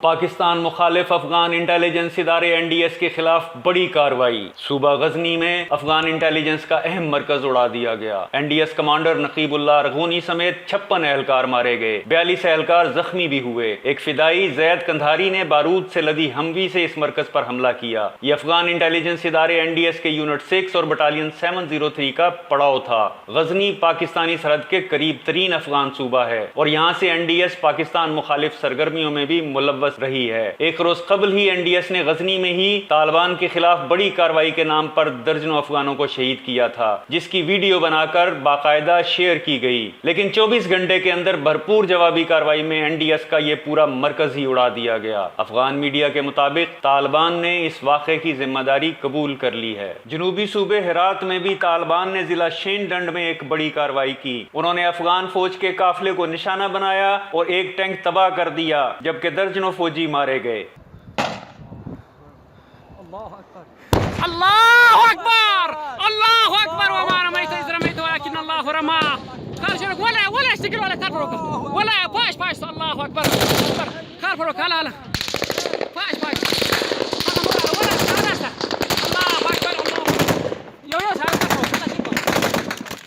پاکستان مخالف افغان انٹیلیجنس ادارے NDS کے خلاف بڑی کارروائی۔ صوبہ غزنی میں افغان انٹیلیجنس کا اہم مرکز اڑا دیا گیا۔ NDS کمانڈر نقیب اللہ ارغونی سمیت 56 اہلکار مارے گئے، 42 اہلکار زخمی بھی ہوئے۔ ایک فدائی زید کندھاری نے بارود سے لدی ہموی سے اس مرکز پر حملہ کیا۔ یہ افغان انٹیلیجنس ادارے NDS کے یونٹ 6 اور بٹالین 703 کا پڑاؤ تھا۔ غزنی پاکستانی سرحد کے قریب ترین افغان صوبہ ہے اور یہاں سے NDS پاکستان مخالف سرگرمیوں میں بھی ملوث رہی ہے۔ ایک روز قبل ہی NDS نے غزنی میں ہی طالبان کے خلاف بڑی کارروائی کے نام پر درجنوں افغانوں کو شہید کیا تھا، جس کی ویڈیو بنا کر باقاعدہ شیئر کی گئی، لیکن 24 گھنٹے کے اندر بھرپور جوابی کارروائی میں NDS کا یہ پورا مرکز ہی اڑا دیا گیا۔ افغان میڈیا کے مطابق طالبان نے اس واقعے کی ذمہ داری قبول کر لی ہے۔ جنوبی صوبے ہرات میں بھی طالبان نے ضلع شین ڈنڈ میں ایک بڑی کارروائی کی۔ انہوں نے افغان فوج کے قافلے کو نشانہ بنایا اور ایک ٹینک تباہ کر دیا، جبکہ درجنوں فوجی مارے گئے۔ اللہ اکبر اللہ اکبر وما رميت إذ رميت ولكن الله رمى خرج ولا استقل ولا كرفروك ولا باش الله اكبر كرفروك لا فاش